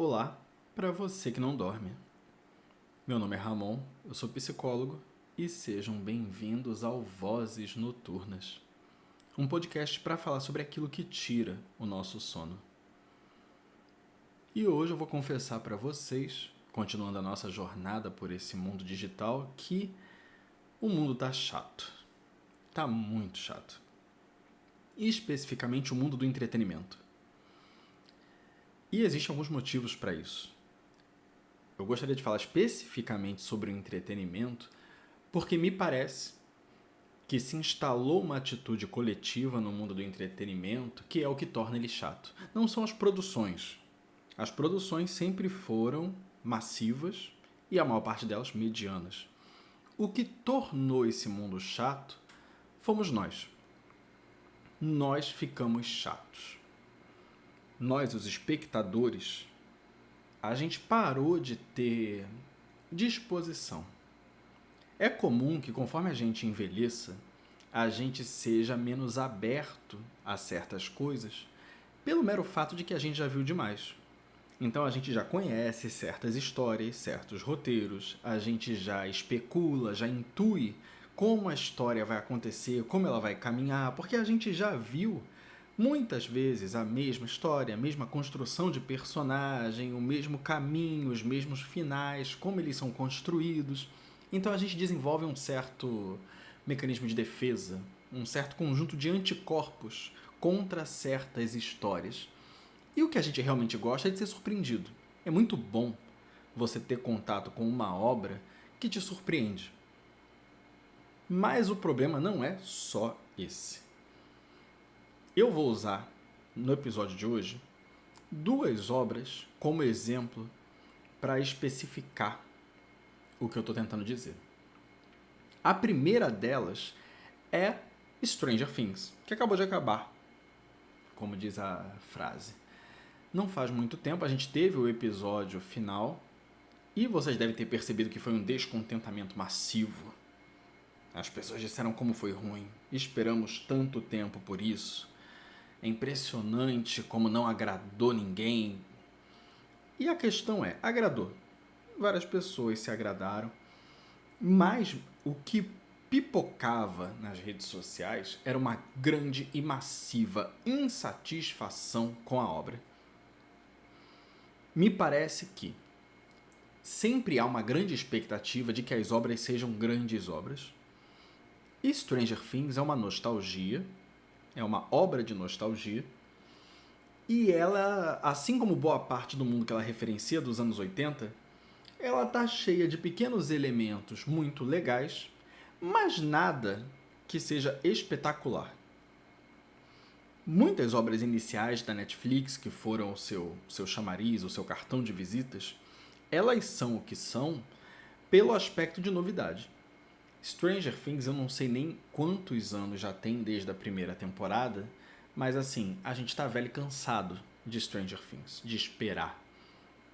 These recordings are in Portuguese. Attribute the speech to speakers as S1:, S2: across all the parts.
S1: Olá para você que não dorme. Meu nome é Ramon, eu sou psicólogo e sejam bem-vindos ao Vozes Noturnas, um podcast para falar sobre aquilo que tira o nosso sono. E hoje eu vou confessar para vocês, continuando a nossa jornada por esse mundo digital, que o mundo tá chato. Tá muito chato. E especificamente o mundo do entretenimento. E existem alguns motivos para isso. Eu gostaria de falar especificamente sobre o entretenimento, porque me parece que se instalou uma atitude coletiva no mundo do entretenimento que é o que torna ele chato. Não são as produções. As produções sempre foram massivas e a maior parte delas medianas. O que tornou esse mundo chato fomos nós. Nós ficamos chatos. Nós, os espectadores, a gente parou de ter disposição. É comum que conforme a gente envelheça, a gente seja menos aberto a certas coisas, pelo mero fato de que a gente já viu demais. Então a gente já conhece certas histórias, certos roteiros, a gente já especula, já intui como a história vai acontecer, como ela vai caminhar, porque a gente já viu muitas vezes a mesma história, a mesma construção de personagem, o mesmo caminho, os mesmos finais, como eles são construídos. Então a gente desenvolve um certo mecanismo de defesa, um certo conjunto de anticorpos contra certas histórias. E o que a gente realmente gosta é de ser surpreendido. É muito bom você ter contato com uma obra que te surpreende. Mas o problema não é só esse. Eu vou usar, no episódio de hoje, duas obras como exemplo para especificar o que eu estou tentando dizer. A primeira delas é Stranger Things, que acabou de acabar, como diz a frase. Não faz muito tempo, a gente teve o episódio final e vocês devem ter percebido que foi um descontentamento massivo. As pessoas disseram como foi ruim, esperamos tanto tempo por isso. É impressionante como não agradou ninguém. E a questão é, agradou. Várias pessoas se agradaram, mas o que pipocava nas redes sociais era uma grande e massiva insatisfação com a obra. Me parece que sempre há uma grande expectativa de que as obras sejam grandes obras. E Stranger Things é uma nostalgia, é uma obra de nostalgia, e ela, assim como boa parte do mundo que ela referencia dos anos 80, ela está cheia de pequenos elementos muito legais, mas nada que seja espetacular. Muitas obras iniciais da Netflix, que foram o seu chamariz, o seu cartão de visitas, elas são o que são pelo aspecto de novidade. Stranger Things eu não sei nem quantos anos já tem desde a primeira temporada, mas assim, a gente tá velho e cansado de Stranger Things, de esperar.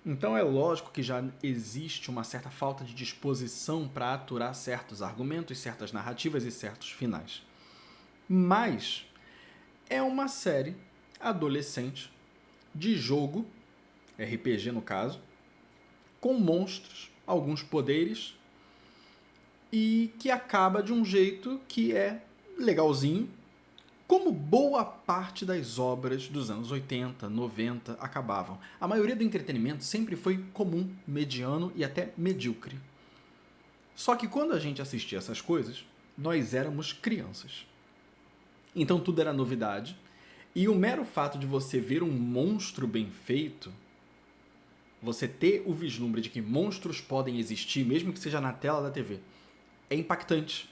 S1: Então é lógico que já existe uma certa falta de disposição para aturar certos argumentos, certas narrativas e certos finais. Mas é uma série adolescente de jogo, RPG no caso, com monstros, alguns poderes, e que acaba de um jeito que é legalzinho, como boa parte das obras dos anos 80, 90 acabavam. A maioria do entretenimento sempre foi comum, mediano e até medíocre. Só que quando a gente assistia essas coisas, nós éramos crianças. Então tudo era novidade, e o mero fato de você ver um monstro bem feito, você ter o vislumbre de que monstros podem existir, mesmo que seja na tela da TV, é impactante.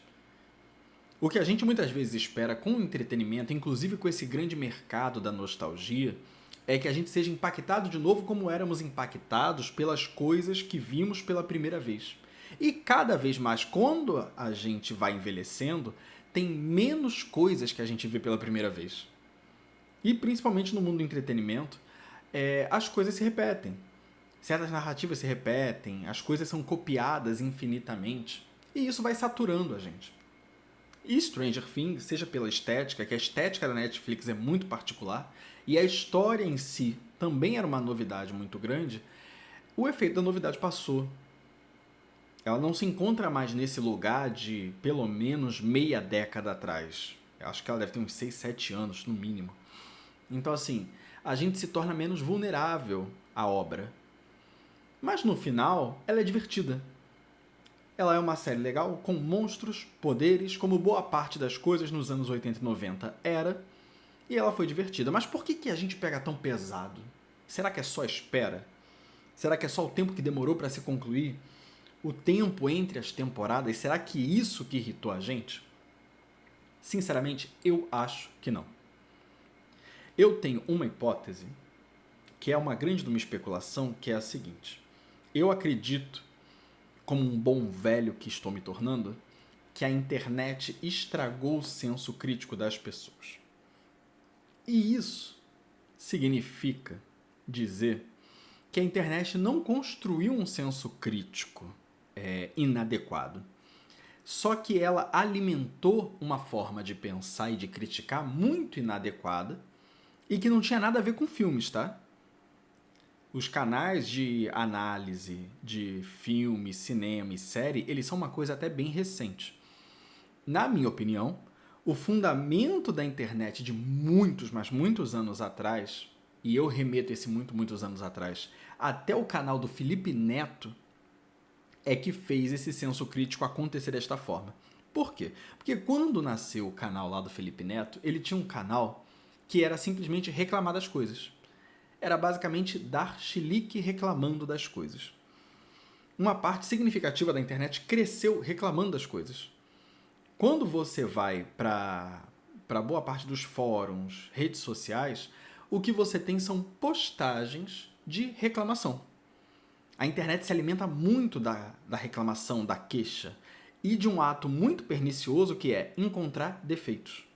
S1: O que a gente muitas vezes espera com o entretenimento, inclusive com esse grande mercado da nostalgia, é que a gente seja impactado de novo como éramos impactados pelas coisas que vimos pela primeira vez. E cada vez mais, quando a gente vai envelhecendo, tem menos coisas que a gente vê pela primeira vez. E principalmente no mundo do entretenimento, as coisas se repetem. Certas narrativas se repetem, as coisas são copiadas infinitamente. E isso vai saturando a gente. E Stranger Things, seja pela estética, que a estética da Netflix é muito particular, e a história em si também era uma novidade muito grande, o efeito da novidade passou. Ela não se encontra mais nesse lugar de pelo menos meia década atrás. Eu acho que ela deve ter uns 6, 7 anos, no mínimo. Então, assim, a gente se torna menos vulnerável à obra. Mas no final, ela é divertida. Ela é uma série legal, com monstros, poderes, como boa parte das coisas nos anos 80 e 90 era, e ela foi divertida. Mas por que a gente pega tão pesado? Será que é só espera? Será que é só o tempo que demorou para se concluir? O tempo entre as temporadas? Será que isso que irritou a gente? Sinceramente, eu acho que não. Eu tenho uma hipótese, que é uma grande de uma especulação, que é a seguinte. Eu acredito, como um bom velho que estou me tornando, que a internet estragou o senso crítico das pessoas. E isso significa dizer que a internet não construiu um senso crítico inadequado. Só que ela alimentou uma forma de pensar e de criticar muito inadequada e que não tinha nada a ver com filmes, tá? Os canais de análise de filme, cinema e série, eles são uma coisa até bem recente. Na minha opinião, o fundamento da internet de muitos, mas muitos anos atrás, e eu remeto esse muitos anos atrás, até o canal do Felipe Neto, é que fez esse senso crítico acontecer desta forma. Por quê? Porque quando nasceu o canal lá do Felipe Neto, ele tinha um canal que era simplesmente reclamar das coisas. Era basicamente dar chilique reclamando das coisas. Uma parte significativa da internet cresceu reclamando das coisas. Quando você vai para boa parte dos fóruns, redes sociais, o que você tem são postagens de reclamação. A internet se alimenta muito da reclamação, da queixa, e de um ato muito pernicioso que é encontrar defeitos.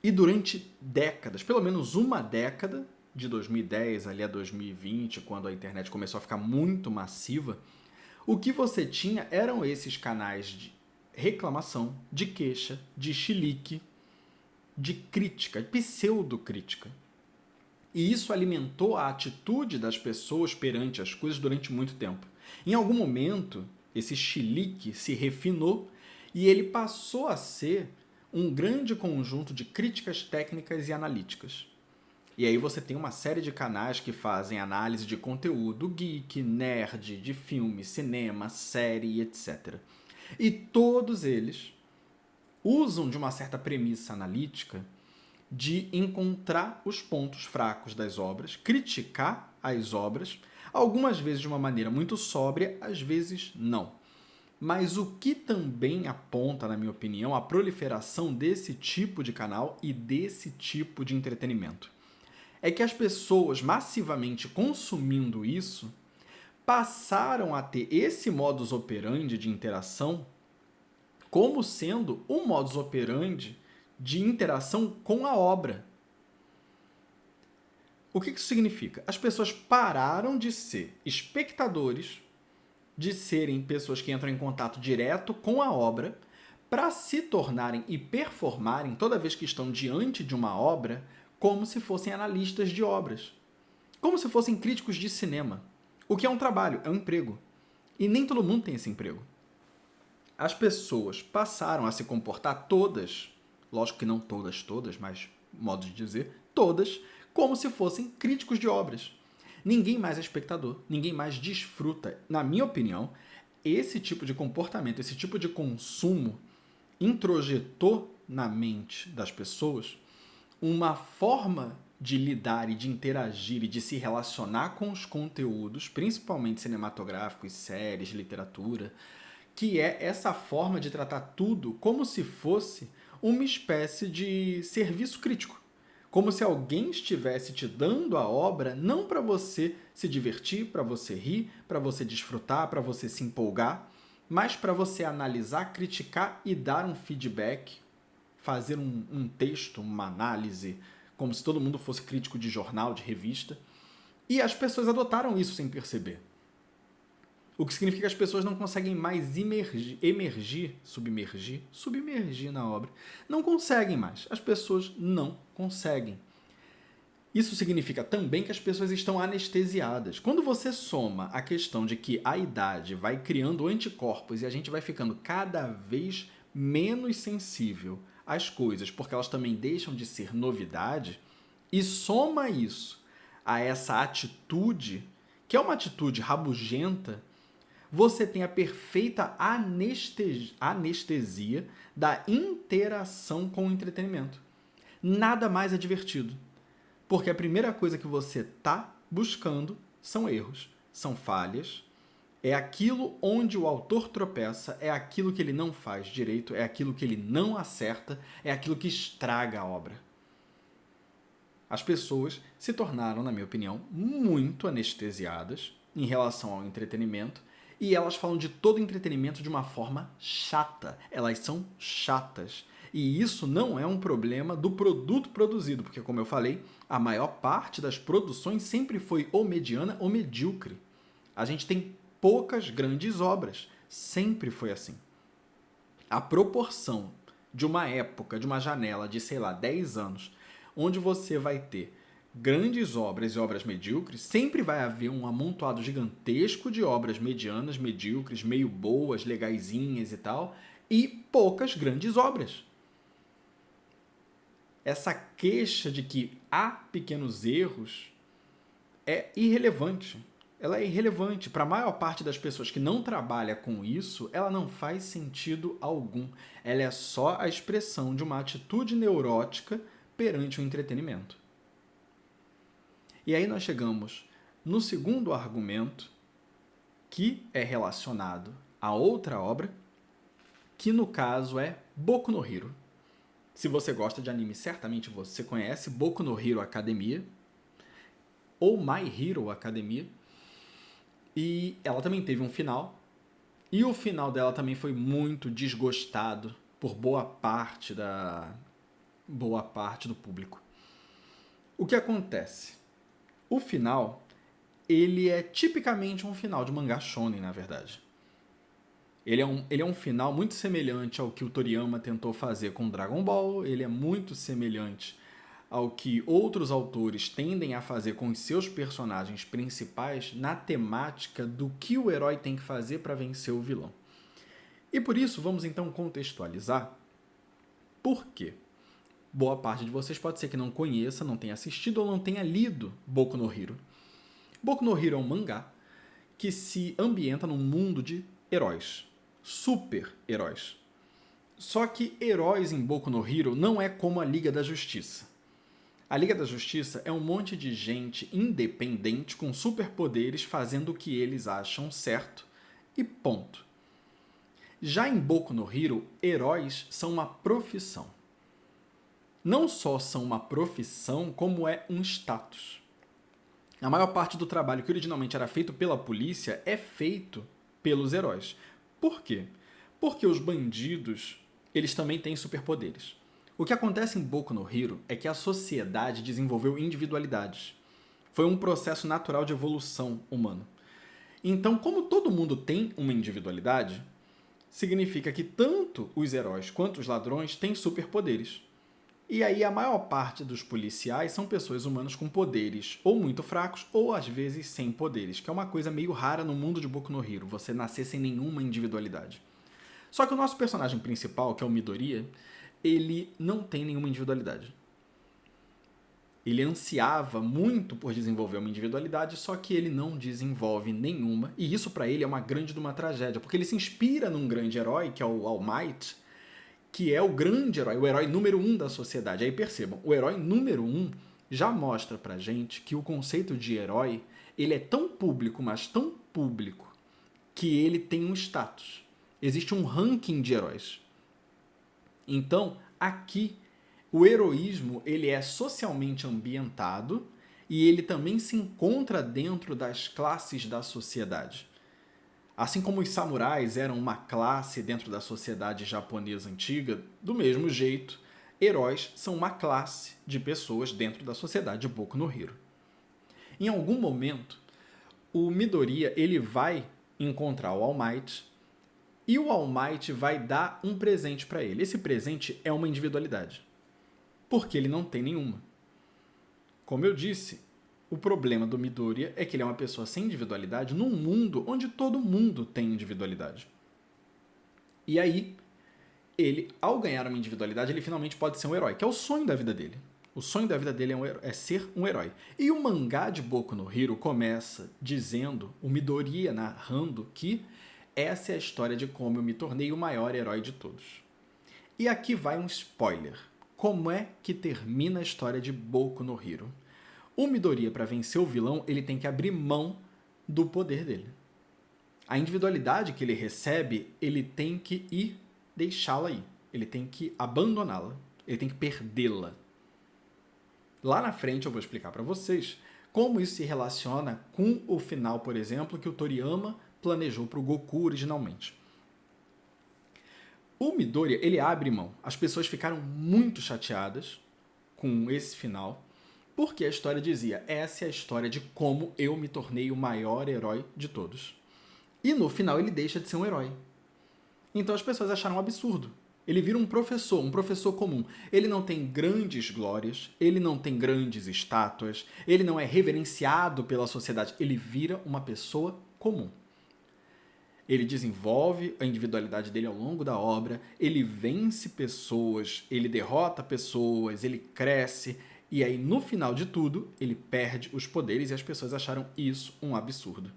S1: E durante décadas, pelo menos uma década, de 2010 ali a 2020, quando a internet começou a ficar muito massiva, o que você tinha eram esses canais de reclamação, de queixa, de chilique, de crítica, de pseudocrítica. E isso alimentou a atitude das pessoas perante as coisas durante muito tempo. Em algum momento, esse chilique se refinou e ele passou a ser um grande conjunto de críticas técnicas e analíticas. E aí você tem uma série de canais que fazem análise de conteúdo geek, nerd, de filme, cinema, série, etc. E todos eles usam de uma certa premissa analítica de encontrar os pontos fracos das obras, criticar as obras, algumas vezes de uma maneira muito sóbria, às vezes não. Mas o que também aponta, na minha opinião, a proliferação desse tipo de canal e desse tipo de entretenimento é que as pessoas massivamente consumindo isso passaram a ter esse modus operandi de interação como sendo um modus operandi de interação com a obra. O que isso significa? As pessoas pararam de ser espectadores, de serem pessoas que entram em contato direto com a obra, para se tornarem e performarem, toda vez que estão diante de uma obra, como se fossem analistas de obras. Como se fossem críticos de cinema. O que é um trabalho, é um emprego. E nem todo mundo tem esse emprego. As pessoas passaram a se comportar todas, lógico que não todas, mas modo de dizer, todas, como se fossem críticos de obras. Ninguém mais é espectador, ninguém mais desfruta. Na minha opinião, esse tipo de comportamento, esse tipo de consumo introjetou na mente das pessoas uma forma de lidar e de interagir e de se relacionar com os conteúdos, principalmente cinematográficos, séries, literatura, que é essa forma de tratar tudo como se fosse uma espécie de serviço crítico. Como se alguém estivesse te dando a obra não para você se divertir, para você rir, para você desfrutar, para você se empolgar, mas para você analisar, criticar e dar um feedback, fazer um texto, uma análise, como se todo mundo fosse crítico de jornal, de revista. E as pessoas adotaram isso sem perceber. O que significa que as pessoas não conseguem mais submergir na obra. Não conseguem mais. As pessoas não conseguem. Isso significa também que as pessoas estão anestesiadas. Quando você soma a questão de que a idade vai criando anticorpos e a gente vai ficando cada vez menos sensível às coisas, porque elas também deixam de ser novidade, e soma isso a essa atitude, que é uma atitude rabugenta, você tem a perfeita anestesia da interação com o entretenimento. Nada mais é divertido. Porque a primeira coisa que você está buscando são erros, são falhas, é aquilo onde o autor tropeça, é aquilo que ele não faz direito, é aquilo que ele não acerta, é aquilo que estraga a obra. As pessoas se tornaram, na minha opinião, muito anestesiadas em relação ao entretenimento e elas falam de todo entretenimento de uma forma chata. Elas são chatas. E isso não é um problema do produto produzido, porque, como eu falei, a maior parte das produções sempre foi ou mediana ou medíocre. A gente tem poucas grandes obras. Sempre foi assim. A proporção de uma época, de uma janela de, 10 anos, onde você vai ter grandes obras e obras medíocres, sempre vai haver um amontoado gigantesco de obras medianas, medíocres, meio boas, legaisinhas e tal, e poucas grandes obras. Essa queixa de que há pequenos erros é irrelevante. Ela é irrelevante. Para a maior parte das pessoas que não trabalha com isso, ela não faz sentido algum. Ela é só a expressão de uma atitude neurótica perante o entretenimento. E aí nós chegamos no segundo argumento, que é relacionado a outra obra, que no caso é Boku no Hero. Se você gosta de anime, certamente você conhece Boku no Hero Academia ou My Hero Academia. E ela também teve um final. E o final dela também foi muito desgostado por boa parte do público. O que acontece? O final, ele é tipicamente um final de mangá shonen, na verdade. Ele é um final muito semelhante ao que o Toriyama tentou fazer com Dragon Ball, ele é muito semelhante ao que outros autores tendem a fazer com os seus personagens principais na temática do que o herói tem que fazer para vencer o vilão. E por isso, vamos então contextualizar por quê. Boa parte de vocês pode ser que não conheça, não tenha assistido ou não tenha lido Boku no Hero. Boku no Hero é um mangá que se ambienta num mundo de heróis. Super-heróis. Só que heróis em Boku no Hero não é como a Liga da Justiça. A Liga da Justiça é um monte de gente independente com superpoderes fazendo o que eles acham certo e ponto. Já em Boku no Hero, heróis são uma profissão. Não só são uma profissão, como é um status. A maior parte do trabalho que originalmente era feito pela polícia é feito pelos heróis. Por quê? Porque os bandidos, eles também têm superpoderes. O que acontece em Boku no Hero é que a sociedade desenvolveu individualidades. Foi um processo natural de evolução humana. Então, como todo mundo tem uma individualidade, significa que tanto os heróis quanto os ladrões têm superpoderes. E aí a maior parte dos policiais são pessoas humanas com poderes ou muito fracos ou às vezes sem poderes, que é uma coisa meio rara no mundo de Boku no Hero, você nascer sem nenhuma individualidade. Só que o nosso personagem principal, que é o Midoriya, ele não tem nenhuma individualidade. Ele ansiava muito por desenvolver uma individualidade, só que ele não desenvolve nenhuma, e isso pra ele é uma grande de uma tragédia, porque ele se inspira num grande herói, que é o All Might, que é o grande herói, o herói número 1 da sociedade. Aí percebam, o herói número 1 já mostra pra gente que o conceito de herói, ele é tão público, mas tão público, que ele tem um status. Existe um ranking de heróis. Então, aqui, o heroísmo ele é socialmente ambientado e ele também se encontra dentro das classes da sociedade. Assim como os samurais eram uma classe dentro da sociedade japonesa antiga, do mesmo jeito, heróis são uma classe de pessoas dentro da sociedade de Boku no Hero. Em algum momento, o Midoriya ele vai encontrar o All Might e o All Might vai dar um presente para ele. Esse presente é uma individualidade, porque ele não tem nenhuma. Como eu disse, o problema do Midoriya é que ele é uma pessoa sem individualidade num mundo onde todo mundo tem individualidade. E aí, ele, ao ganhar uma individualidade, ele finalmente pode ser um herói, que é o sonho da vida dele. O sonho da vida dele é ser um herói. E o mangá de Boku no Hero começa dizendo, o Midoriya narrando que essa é a história de como eu me tornei o maior herói de todos. E aqui vai um spoiler. Como é que termina a história de Boku no Hero? O Midoriya, para vencer o vilão, ele tem que abrir mão do poder dele. A individualidade que ele recebe, ele tem que ir deixá-la ir. Ele tem que abandoná-la. Ele tem que perdê-la. Lá na frente eu vou explicar para vocês como isso se relaciona com o final, por exemplo, que o Toriyama planejou para o Goku originalmente. O Midoriya, ele abre mão. As pessoas ficaram muito chateadas com esse final, porque a história dizia, essa é a história de como eu me tornei o maior herói de todos. E no final ele deixa de ser um herói. Então as pessoas acharam um absurdo. Ele vira um professor comum. Ele não tem grandes glórias, ele não tem grandes estátuas, ele não é reverenciado pela sociedade, ele vira uma pessoa comum. Ele desenvolve a individualidade dele ao longo da obra, ele vence pessoas, ele derrota pessoas, ele cresce, e aí no final de tudo ele perde os poderes e as pessoas acharam isso um absurdo.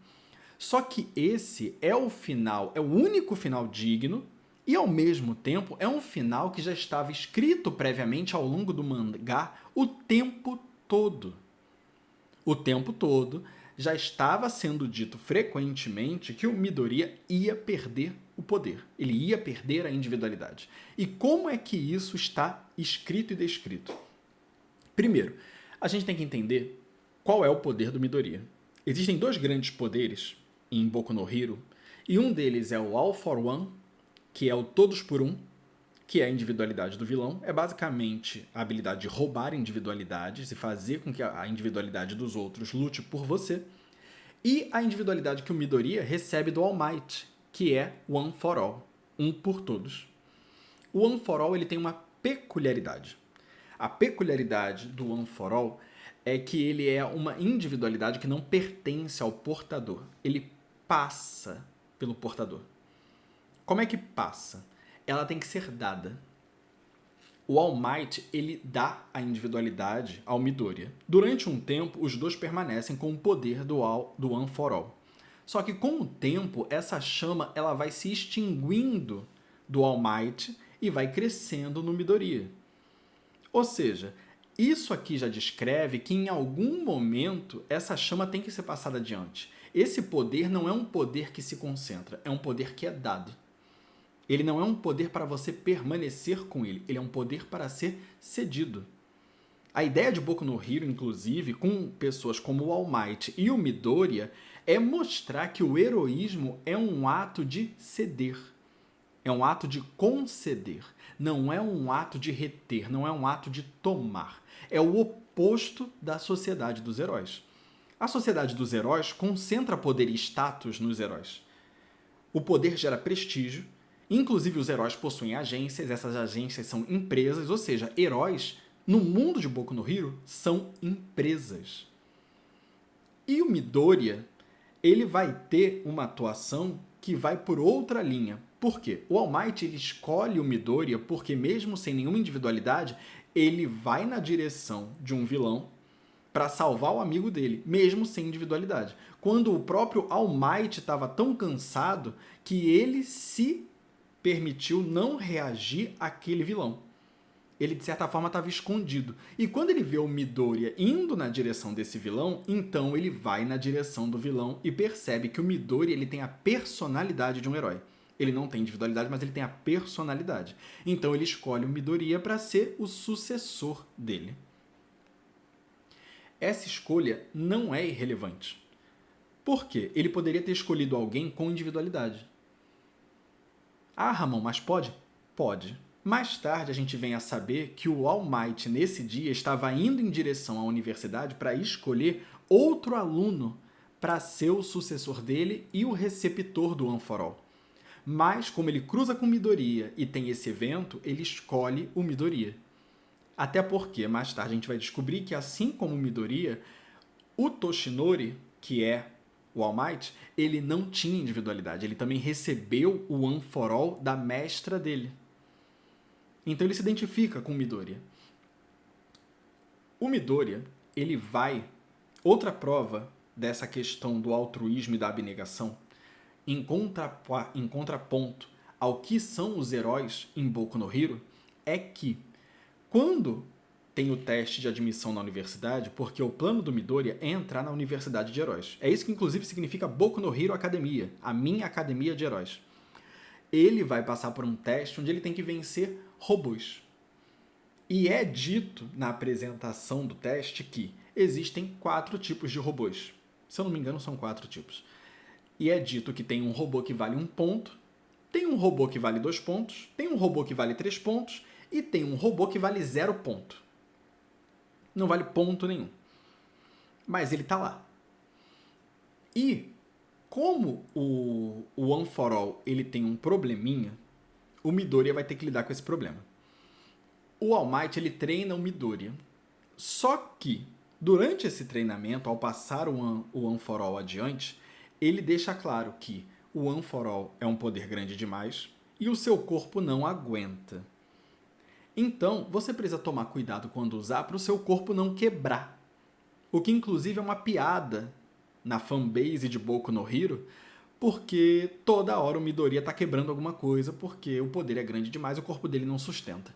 S1: Só que esse é o final, é o único final digno e ao mesmo tempo é um final que já estava escrito previamente ao longo do mangá o tempo todo. O tempo todo já estava sendo dito frequentemente que o Midoriya ia perder o poder, ele ia perder a individualidade. E como é que isso está escrito e descrito? Primeiro, a gente tem que entender qual é o poder do Midoriya. Existem dois grandes poderes em Boku no Hero, e um deles é o All for One, que é o Todos por Um, que é a individualidade do vilão. É basicamente a habilidade de roubar individualidades e fazer com que a individualidade dos outros lute por você. E a individualidade que o Midoriya recebe do All Might, que é One for All, um por todos. O One for All ele tem uma peculiaridade. A peculiaridade do One for All é que ele é uma individualidade que não pertence ao portador. Ele passa pelo portador. Como é que passa? Ela tem que ser dada. O All Might, ele dá a individualidade ao Midoriya. Durante um tempo, os dois permanecem com o poder do One for All. Só que com o tempo, essa chama ela vai se extinguindo do All Might e vai crescendo no Midoriya. Ou seja, isso aqui já descreve que em algum momento essa chama tem que ser passada adiante. Esse poder não é um poder que se concentra, é um poder que é dado. Ele não é um poder para você permanecer com ele, ele é um poder para ser cedido. A ideia de Boku no Hero, inclusive, com pessoas como o All Might e o Midoriya, é mostrar que o heroísmo é um ato de ceder. É um ato de conceder. Não é um ato de reter, não é um ato de tomar. É o oposto da sociedade dos heróis. A sociedade dos heróis concentra poder e status nos heróis. O poder gera prestígio, inclusive os heróis possuem agências, essas agências são empresas, ou seja, heróis no mundo de Boku no Hero são empresas. E o Midoriya, ele vai ter uma atuação que vai por outra linha. Por quê? O All Might ele escolhe o Midoriya porque mesmo sem nenhuma individualidade, ele vai na direção de um vilão para salvar o amigo dele, mesmo sem individualidade. Quando o próprio All Might estava tão cansado que ele se permitiu não reagir àquele vilão. Ele, de certa forma, estava escondido. E quando ele vê o Midoriya indo na direção desse vilão, então ele vai na direção do vilão e percebe que o Midoriya ele tem a personalidade de um herói. Ele não tem individualidade, mas ele tem a personalidade. Então ele escolhe o Midoriya para ser o sucessor dele. Essa escolha não é irrelevante. Por quê? Ele poderia ter escolhido alguém com individualidade. Ah, Ramon, mas pode? Pode. Mais tarde a gente vem a saber que o All Might nesse dia estava indo em direção à universidade para escolher outro aluno para ser o sucessor dele e o receptor do One for All. Mas, como ele cruza com Midoriya e tem esse evento, ele escolhe o Midoriya. Até porque, mais tarde, a gente vai descobrir que, assim como o Midoriya, o Toshinori, que é o All Might, ele não tinha individualidade. Ele também recebeu o One for All da mestra dele. Então ele se identifica com o Midoriya. O Midoriya, ele vai... Outra prova dessa questão do altruísmo e da abnegação, em contraponto ao que são os heróis em Boku no Hero, é que quando tem o teste de admissão na universidade, porque o plano do Midoriya é entrar na universidade de heróis. É isso que inclusive significa Boku no Hero Academia, a minha academia de heróis. Ele vai passar por um teste onde ele tem que vencer robôs. E é dito na apresentação do teste que existem 4 tipos de robôs. Se eu não me engano, são 4 tipos. E é dito que tem um robô que vale 1 ponto, tem um robô que vale 2 pontos, tem um robô que vale 3 pontos e tem um robô que vale 0 ponto. Não vale ponto nenhum. Mas ele tá lá. E como o One for All ele tem um probleminha, o Midoriya vai ter que lidar com esse problema. O All Might ele treina o Midoriya. Só que, durante esse treinamento, ao passar o One for All adiante, ele deixa claro que o One for All é um poder grande demais e o seu corpo não aguenta. Então, você precisa tomar cuidado quando usar para o seu corpo não quebrar. O que, inclusive, é uma piada na fanbase de Boku no Hero, porque toda hora o Midoriya está quebrando alguma coisa, porque o poder é grande demais e o corpo dele não sustenta.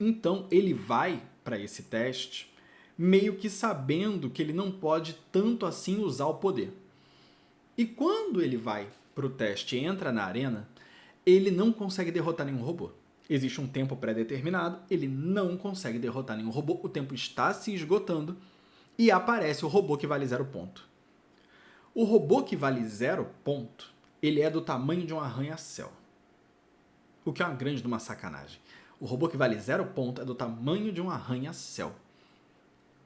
S1: Então, ele vai para esse teste meio que sabendo que ele não pode tanto assim usar o poder. E quando ele vai para o teste e entra na arena, ele não consegue derrotar nenhum robô. Existe um tempo pré-determinado, ele não consegue derrotar nenhum robô, o tempo está se esgotando e aparece o robô que vale 0 ponto. O robô que vale 0 ponto, ele é do tamanho de um arranha-céu. O que é uma grande de uma sacanagem. O robô que vale 0 ponto é do tamanho de um arranha-céu.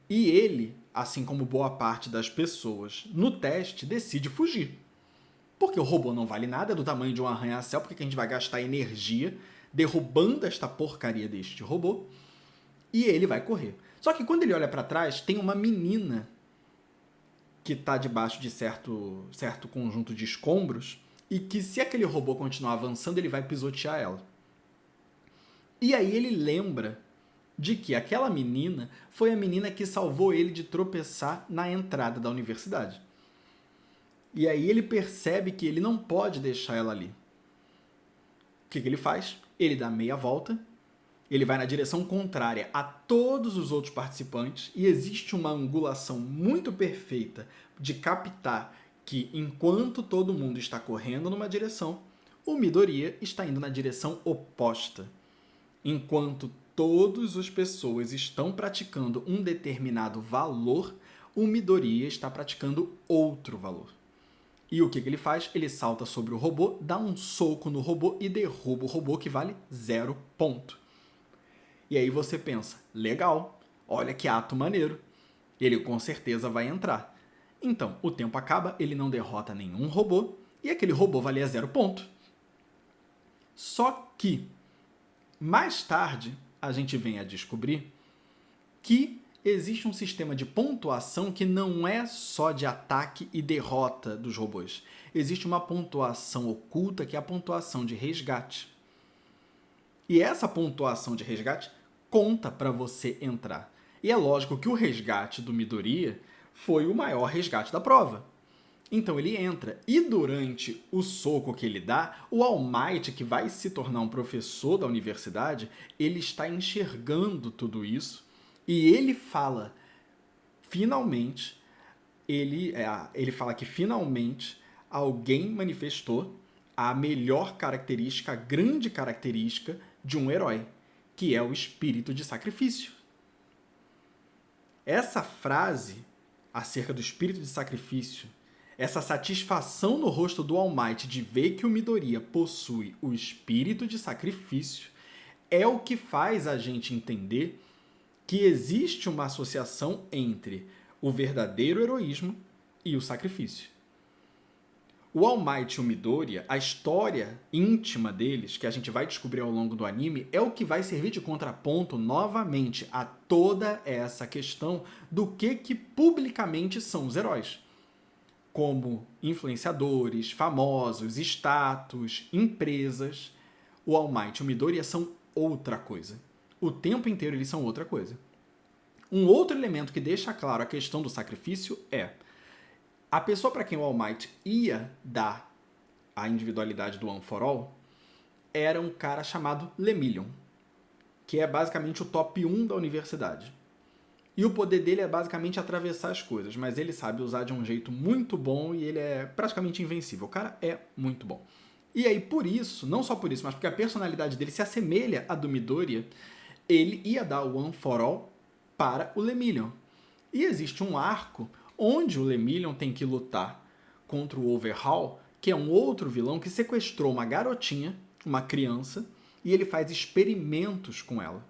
S1: E ele, assim como boa parte das pessoas no teste, decide fugir. Porque o robô não vale nada, é do tamanho de um arranha-céu, porque a gente vai gastar energia derrubando esta porcaria deste robô, e ele vai correr. Só que quando ele olha para trás, tem uma menina que está debaixo de certo conjunto de escombros, e que se aquele robô continuar avançando, ele vai pisotear ela. E aí ele lembra de que aquela menina foi a menina que salvou ele de tropeçar na entrada da universidade. E aí ele percebe que ele não pode deixar ela ali. O que ele faz? Ele dá meia volta, ele vai na direção contrária a todos os outros participantes e existe uma angulação muito perfeita de captar que enquanto todo mundo está correndo numa direção, o Midoriya está indo na direção oposta. Enquanto todas as pessoas estão praticando um determinado valor, o Midoriya está praticando outro valor. E o que ele faz? Ele salta sobre o robô, dá um soco no robô e derruba o robô que vale 0 ponto. E aí você pensa, legal, olha que ato maneiro. Ele com certeza vai entrar. Então, o tempo acaba, ele não derrota nenhum robô e aquele robô valia 0 ponto. Só que, mais tarde, a gente vem a descobrir que existe um sistema de pontuação que não é só de ataque e derrota dos robôs. Existe uma pontuação oculta que é a pontuação de resgate. E essa pontuação de resgate conta para você entrar. E é lógico que o resgate do Midoriya foi o maior resgate da prova. Então ele entra, e durante o soco que ele dá, o All Might, que vai se tornar um professor da universidade, ele está enxergando tudo isso, e ele fala, finalmente, ele fala que finalmente alguém manifestou a melhor característica, a grande característica de um herói, que é o espírito de sacrifício. Essa frase acerca do espírito de sacrifício, essa satisfação no rosto do All Might de ver que o Midoriya possui o espírito de sacrifício, é o que faz a gente entender que existe uma associação entre o verdadeiro heroísmo e o sacrifício. O All Might e o Midoriya, a história íntima deles, que a gente vai descobrir ao longo do anime, é o que vai servir de contraponto novamente a toda essa questão do que publicamente são os heróis. Como influenciadores, famosos, status, empresas, o All Might e o Midoriya são outra coisa. O tempo inteiro eles são outra coisa. Um outro elemento que deixa claro a questão do sacrifício é a pessoa para quem o All Might ia dar a individualidade do One for All era um cara chamado Lemillion, que é basicamente o top 1 da universidade. E o poder dele é basicamente atravessar as coisas, mas ele sabe usar de um jeito muito bom e ele é praticamente invencível. O cara é muito bom. E aí, por isso, não só por isso, mas porque a personalidade dele se assemelha à do Midoriya, ele ia dar o One for All para o Lemillion. E existe um arco onde o Lemillion tem que lutar contra o Overhaul, que é um outro vilão que sequestrou uma garotinha, uma criança, e ele faz experimentos com ela.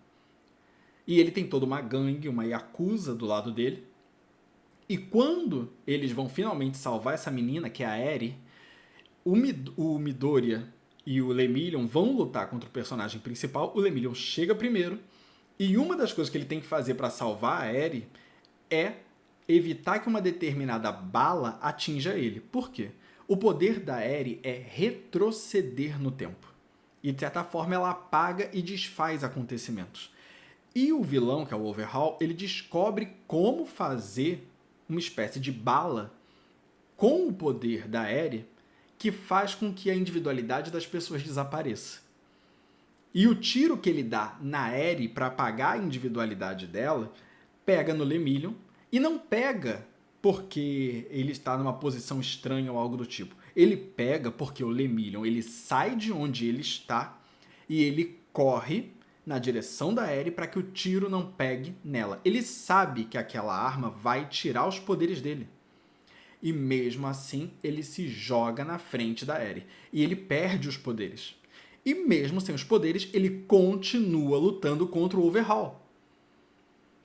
S1: E ele tem toda uma gangue, uma yakuza do lado dele. E quando eles vão finalmente salvar essa menina, que é a Eri, o Midoriya e o Lemillion vão lutar contra o personagem principal. O Lemillion chega primeiro, e uma das coisas que ele tem que fazer para salvar a Eri é evitar que uma determinada bala atinja ele. Por quê? O poder da Eri é retroceder no tempo. E, de certa forma, ela apaga e desfaz acontecimentos. E o vilão, que é o Overhaul, ele descobre como fazer uma espécie de bala com o poder da Eri que faz com que a individualidade das pessoas desapareça. E o tiro que ele dá na Eri para apagar a individualidade dela pega no Lemillion. E não pega porque ele está numa posição estranha ou algo do tipo. Ele pega porque o Lemillion ele sai de onde ele está e ele corre na direção da Eri para que o tiro não pegue nela. Ele sabe que aquela arma vai tirar os poderes dele. E mesmo assim, ele se joga na frente da Eri. E ele perde os poderes. E mesmo sem os poderes, ele continua lutando contra o Overhaul.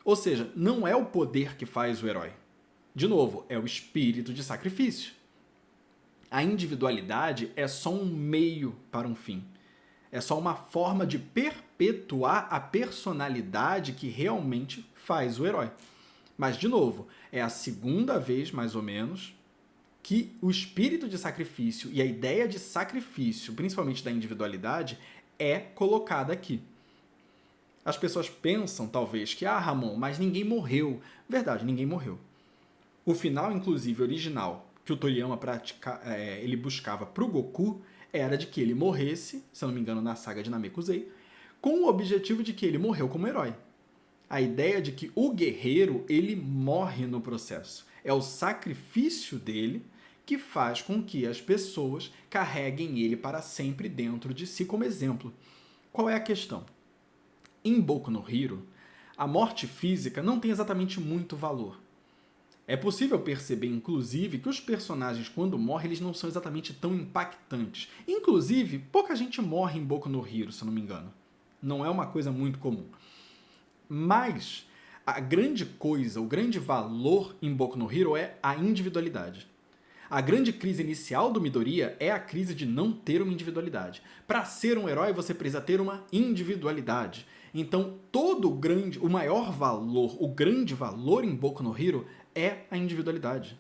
S1: Ou seja, não é o poder que faz o herói. De novo, é o espírito de sacrifício. A individualidade é só um meio para um fim. É só uma forma de perpetuar a personalidade que realmente faz o herói. Mas, de novo, é a segunda vez, mais ou menos, que o espírito de sacrifício e a ideia de sacrifício, principalmente da individualidade, é colocada aqui. As pessoas pensam, talvez, que, Ramon, mas ninguém morreu. Verdade, ninguém morreu. O final, inclusive, original, que o Toriyama ele buscava para o Goku, era de que ele morresse, se eu não me engano, na saga de Namekusei, com o objetivo de que ele morreu como herói. A ideia de que o guerreiro, ele morre no processo. É o sacrifício dele que faz com que as pessoas carreguem ele para sempre dentro de si como exemplo. Qual é a questão? Em Boku no Hero, a morte física não tem exatamente muito valor. É possível perceber, inclusive, que os personagens, quando morrem, eles não são exatamente tão impactantes. Inclusive, pouca gente morre em Boku no Hero, se eu não me engano. Não é uma coisa muito comum. Mas a grande coisa, o grande valor em Boku no Hero é a individualidade. A grande crise inicial do Midoriya é a crise de não ter uma individualidade. Para ser um herói, você precisa ter uma individualidade. Então, o maior valor, o grande valor em Boku no Hero é a individualidade.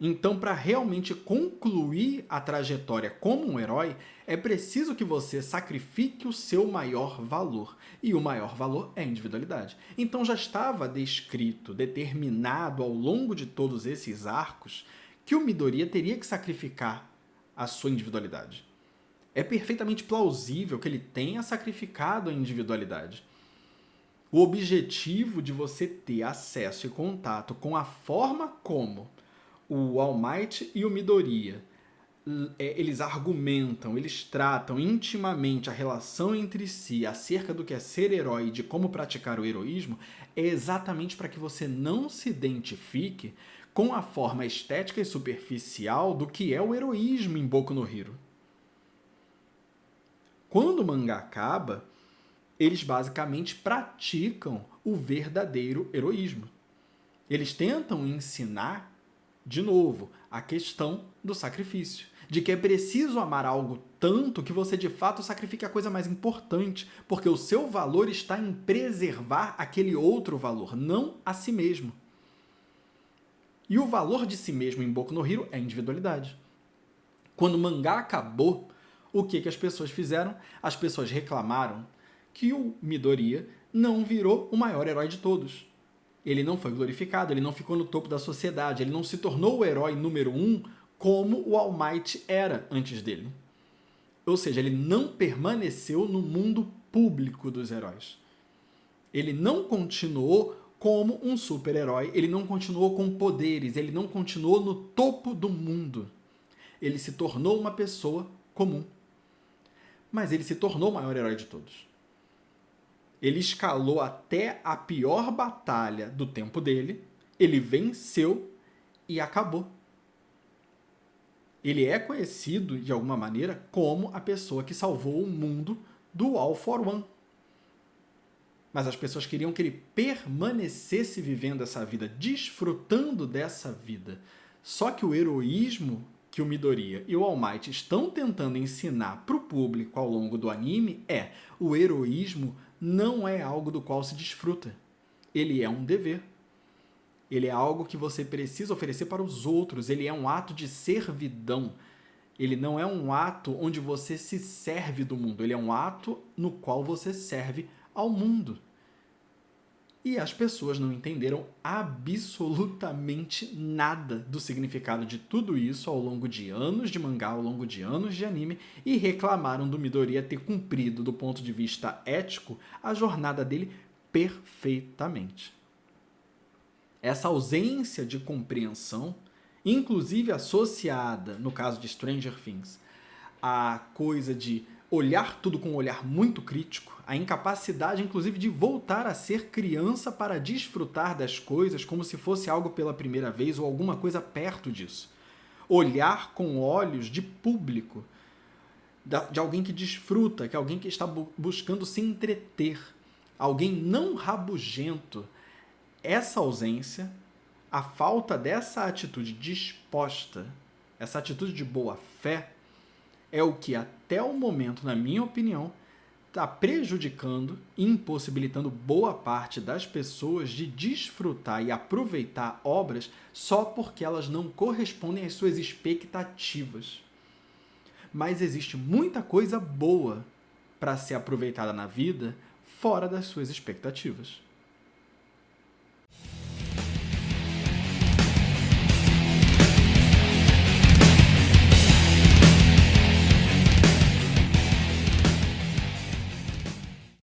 S1: Então, para realmente concluir a trajetória como um herói, é preciso que você sacrifique o seu maior valor. E o maior valor é a individualidade. Então, já estava descrito, determinado ao longo de todos esses arcos, que o Midoriya teria que sacrificar a sua individualidade. É perfeitamente plausível que ele tenha sacrificado a individualidade. O objetivo de você ter acesso e contato com a forma como o All Might e o Midoriya eles argumentam, eles tratam intimamente a relação entre si acerca do que é ser herói e de como praticar o heroísmo, é exatamente para que você não se identifique com a forma estética e superficial do que é o heroísmo em Boku no Hero. Quando o mangá acaba, eles basicamente praticam o verdadeiro heroísmo. Eles tentam ensinar De novo, a questão do sacrifício. De que é preciso amar algo tanto que você de fato sacrifique a coisa mais importante, porque o seu valor está em preservar aquele outro valor, não a si mesmo. E o valor de si mesmo em Boku no Hero é a individualidade. Quando o mangá acabou, o que as pessoas fizeram? As pessoas reclamaram que o Midoriya não virou o maior herói de todos. Ele não foi glorificado, ele não ficou no topo da sociedade, ele não se tornou o herói número 1 como o All Might era antes dele. Ou seja, ele não permaneceu no mundo público dos heróis. Ele não continuou como um super-herói, ele não continuou com poderes, ele não continuou no topo do mundo. Ele se tornou uma pessoa comum. Mas ele se tornou o maior herói de todos. Ele escalou até a pior batalha do tempo dele, ele venceu e acabou. Ele é conhecido, de alguma maneira, como a pessoa que salvou o mundo do All for One. Mas as pessoas queriam que ele permanecesse vivendo essa vida, desfrutando dessa vida. Só que o heroísmo que o Midoriya e o All Might estão tentando ensinar para o público ao longo do anime é: o heroísmo não é algo do qual se desfruta. Ele é um dever. Ele é algo que você precisa oferecer para os outros. Ele é um ato de servidão. Ele não é um ato onde você se serve do mundo. Ele é um ato no qual você serve ao mundo. E as pessoas não entenderam absolutamente nada do significado de tudo isso ao longo de anos de mangá, ao longo de anos de anime, e reclamaram do Midoriya ter cumprido, do ponto de vista ético, a jornada dele perfeitamente. Essa ausência de compreensão, inclusive associada, no caso de Stranger Things, à coisa de olhar tudo com um olhar muito crítico, a incapacidade, inclusive, de voltar a ser criança para desfrutar das coisas como se fosse algo pela primeira vez ou alguma coisa perto disso. Olhar com olhos de público, de alguém que desfruta, que é alguém que está buscando se entreter, alguém não rabugento. Essa ausência, a falta dessa atitude disposta, essa atitude de boa fé, é o que até o momento, na minha opinião, está prejudicando e impossibilitando boa parte das pessoas de desfrutar e aproveitar obras só porque elas não correspondem às suas expectativas. Mas existe muita coisa boa para ser aproveitada na vida fora das suas expectativas.